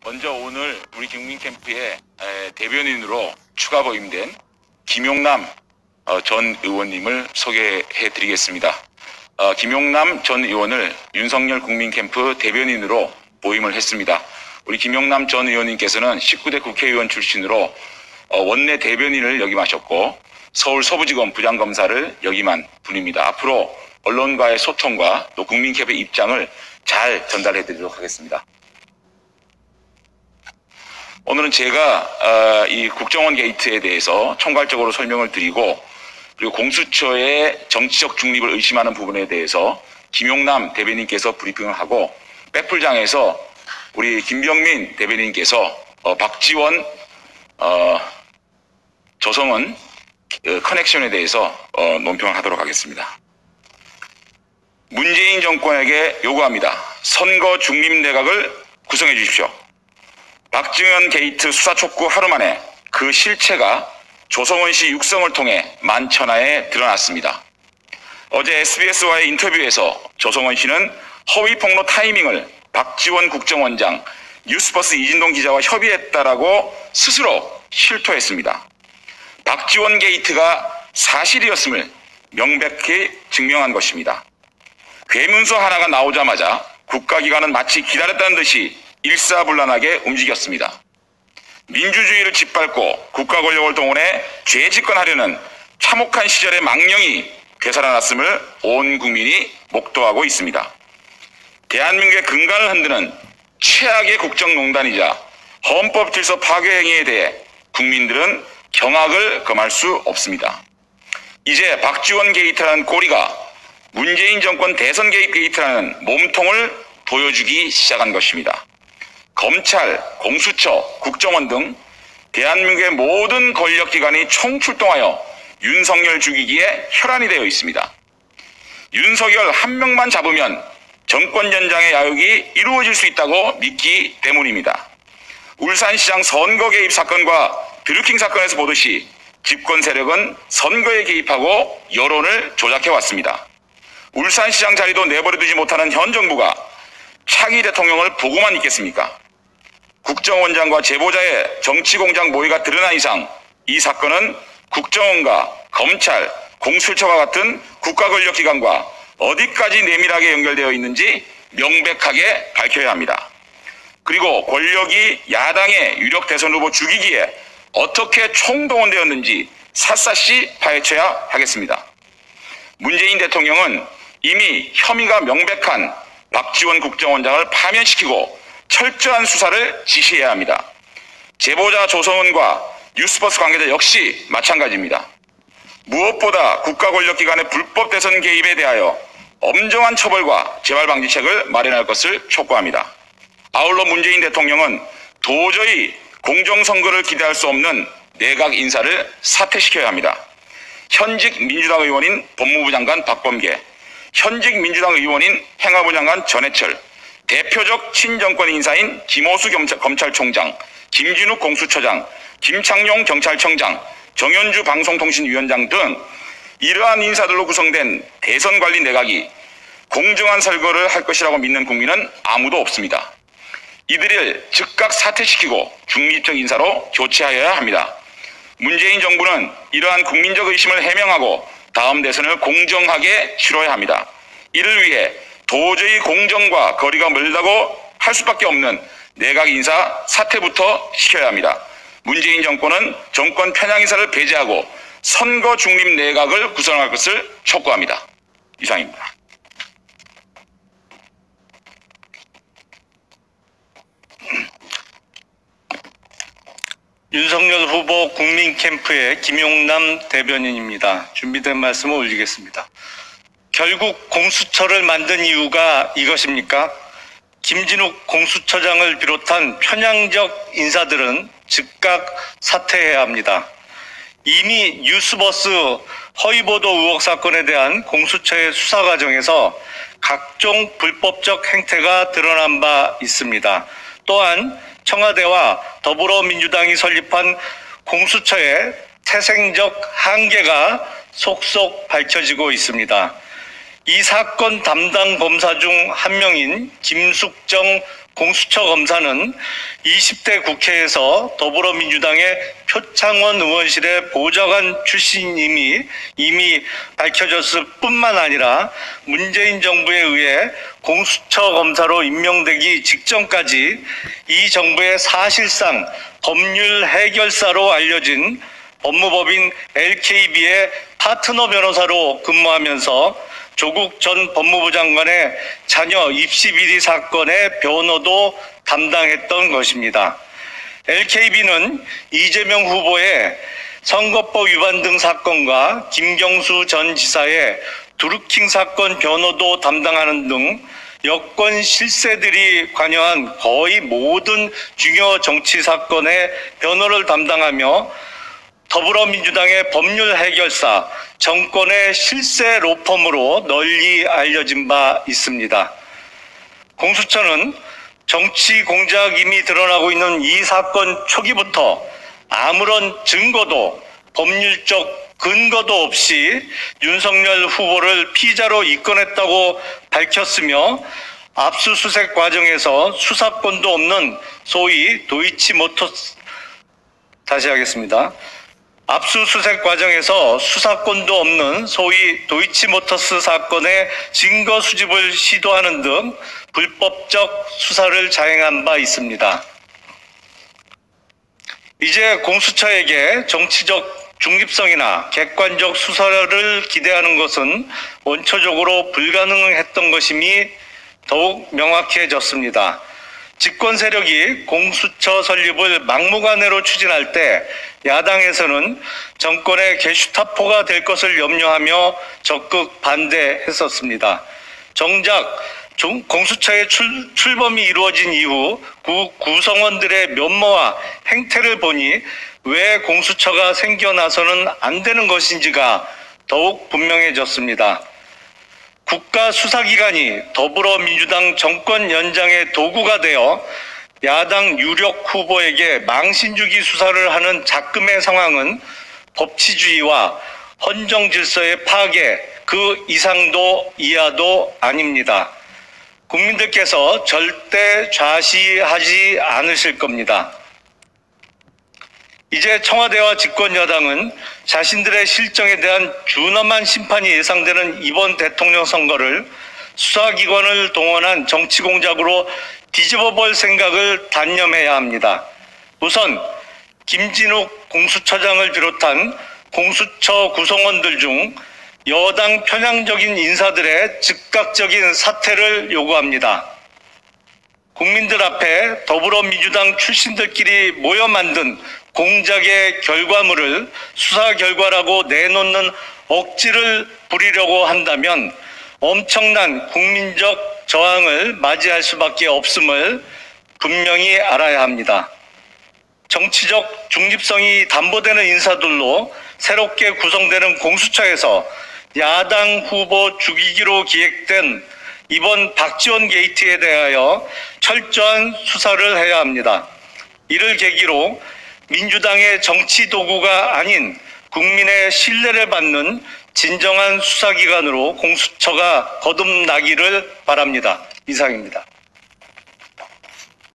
먼저 오늘 우리 국민캠프의 대변인으로 추가 보임된 김용남 전 의원님을 소개해 드리겠습니다. 김용남 전 의원을 윤석열 국민캠프 대변인으로 보임을 했습니다. 우리 김용남 전 의원님께서는 19대 국회의원 출신으로 원내 대변인을 역임하셨고 서울 서부지검 부장검사를 역임한 분입니다. 앞으로 언론과의 소통과 또 국민캠프의 입장을 잘 전달해 드리도록 하겠습니다. 오늘은 제가 이 국정원 게이트에 대해서 총괄적으로 설명을 드리고 그리고 공수처의 정치적 중립을 의심하는 부분에 대해서 김용남 대변인께서 브리핑을 하고 백풀장에서 우리 김병민 대변인께서 박지원 조성은 커넥션에 대해서 논평을 하도록 하겠습니다. 문재인 정권에게 요구합니다. 선거 중립 내각을 구성해 주십시오. 박정현 게이트 수사 촉구 하루 만에 그 실체가 조성은 씨 육성을 통해 만천하에 드러났습니다. 어제 SBS와의 인터뷰에서 조성은 씨는 허위 폭로 타이밍을 박지원 국정원장, 뉴스버스 이진동 기자와 협의했다라고 스스로 실토했습니다. 박지원 게이트가 사실이었음을 명백히 증명한 것입니다. 괴문서 하나가 나오자마자 국가기관은 마치 기다렸다는 듯이 일사불란하게 움직였습니다. 민주주의를 짓밟고 국가 권력을 동원해 죄집권하려는 참혹한 시절의 망령이 되살아났음을 온 국민이 목도하고 있습니다. 대한민국의 근간을 흔드는 최악의 국정농단이자 헌법 질서 파괴 행위에 대해 국민들은 경악을 금할 수 없습니다. 이제 박지원 게이트라는 꼬리가 문재인 정권 대선 개입 게이트라는 몸통을 보여주기 시작한 것입니다. 검찰, 공수처, 국정원 등 대한민국의 모든 권력기관이 총출동하여 윤석열 죽이기에 혈안이 되어 있습니다. 윤석열 한 명만 잡으면 정권 연장의 야욕이 이루어질 수 있다고 믿기 때문입니다. 울산시장 선거 개입 사건과 드루킹 사건에서 보듯이 집권 세력은 선거에 개입하고 여론을 조작해왔습니다. 울산시장 자리도 내버려두지 못하는 현 정부가 차기 대통령을 보고만 있겠습니까? 국정원장과 제보자의 정치공작 모의가 드러난 이상 이 사건은 국정원과 검찰, 공수처와 같은 국가권력기관과 어디까지 내밀하게 연결되어 있는지 명백하게 밝혀야 합니다. 그리고 권력이 야당의 유력 대선 후보 죽이기에 어떻게 총동원되었는지 샅샅이 파헤쳐야 하겠습니다. 문재인 대통령은 이미 혐의가 명백한 박지원 국정원장을 파면시키고 철저한 수사를 지시해야 합니다. 제보자 조성은과 뉴스버스 관계자 역시 마찬가지입니다. 무엇보다 국가 권력기관의 불법 대선 개입에 대하여 엄정한 처벌과 재발방지책을 마련할 것을 촉구합니다. 아울러 문재인 대통령은 도저히 공정선거를 기대할 수 없는 내각 인사를 사퇴시켜야 합니다. 현직 민주당 의원인 법무부 장관 박범계, 현직 민주당 의원인 행안부 장관 전해철, 대표적 친정권 인사인 김호수 검찰총장, 김진욱 공수처장, 김창룡 경찰청장, 정현주 방송통신위원장 등 이러한 인사들로 구성된 대선관리 내각이 공정한 선거를 할 것이라고 믿는 국민은 아무도 없습니다. 이들을 즉각 사퇴시키고 중립적 인사로 교체하여야 합니다. 문재인 정부는 이러한 국민적 의심을 해명하고 다음 대선을 공정하게 치러야 합니다. 이를 위해 도저히 공정과 거리가 멀다고 할 수밖에 없는 내각 인사 사퇴부터 시켜야 합니다. 문재인 정권은 정권 편향 인사를 배제하고 선거 중립 내각을 구성할 것을 촉구합니다. 이상입니다. 윤석열 후보 국민캠프의 김용남 대변인입니다. 준비된 말씀을 올리겠습니다. 결국 공수처를 만든 이유가 이것입니까? 김진욱 공수처장을 비롯한 편향적 인사들은 즉각 사퇴해야 합니다. 이미 뉴스버스 허위보도 의혹 사건에 대한 공수처의 수사 과정에서 각종 불법적 행태가 드러난 바 있습니다. 또한 청와대와 더불어민주당이 설립한 공수처의 태생적 한계가 속속 밝혀지고 있습니다. 이 사건 담당 검사 중 한 명인 김숙정 공수처 검사는 20대 국회에서 더불어민주당의 표창원 의원실의 보좌관 출신임이 이미 밝혀졌을 뿐만 아니라 문재인 정부에 의해 공수처 검사로 임명되기 직전까지 이 정부의 사실상 법률 해결사로 알려진 법무법인 LKB의 파트너 변호사로 근무하면서 조국 전 법무부 장관의 자녀 입시 비리 사건의 변호도 담당했던 것입니다. LKB는 이재명 후보의 선거법 위반 등 사건과 김경수 전 지사의 드루킹 사건 변호도 담당하는 등 여권 실세들이 관여한 거의 모든 중요 정치 사건의 변호를 담당하며 더불어민주당의 법률 해결사, 정권의 실세 로펌으로 널리 알려진 바 있습니다. 공수처는 정치 공작임이 드러나고 있는 이 사건 초기부터 아무런 증거도 법률적 근거도 없이 윤석열 후보를 피의자로 입건했다고 밝혔으며 압수수색 과정에서 수사권도 없는 소위 도이치모터스 다시 하겠습니다. 압수수색 과정에서 수사권도 없는 소위 도이치모터스 사건의 증거 수집을 시도하는 등 불법적 수사를 자행한 바 있습니다. 이제 공수처에게 정치적 중립성이나 객관적 수사를 기대하는 것은 원초적으로 불가능했던 것임이 더욱 명확해졌습니다. 집권 세력이 공수처 설립을 막무가내로 추진할 때 야당에서는 정권의 게슈타포가 될 것을 염려하며 적극 반대했었습니다. 정작 공수처의 출범이 이루어진 이후 구성원들의 면모와 행태를 보니 왜 공수처가 생겨나서는 안 되는 것인지가 더욱 분명해졌습니다. 국가수사기관이 더불어민주당 정권 연장의 도구가 되어 야당 유력 후보에게 망신주기 수사를 하는 작금의 상황은 법치주의와 헌정질서의 파괴, 그 이상도 이하도 아닙니다. 국민들께서 절대 좌시하지 않으실 겁니다. 이제 청와대와 집권여당은 자신들의 실정에 대한 준엄한 심판이 예상되는 이번 대통령 선거를 수사기관을 동원한 정치공작으로 뒤집어 볼 생각을 단념해야 합니다. 우선 김진욱 공수처장을 비롯한 공수처 구성원들 중 여당 편향적인 인사들의 즉각적인 사퇴를 요구합니다. 국민들 앞에 더불어민주당 출신들끼리 모여 만든 공작의 결과물을 수사 결과라고 내놓는 억지를 부리려고 한다면 엄청난 국민적 저항을 맞이할 수밖에 없음을 분명히 알아야 합니다. 정치적 중립성이 담보되는 인사들로 새롭게 구성되는 공수처에서 야당 후보 죽이기로 기획된 이번 박지원 게이트에 대하여 철저한 수사를 해야 합니다. 이를 계기로 민주당의 정치 도구가 아닌 국민의 신뢰를 받는 진정한 수사기관으로 공수처가 거듭나기를 바랍니다. 이상입니다.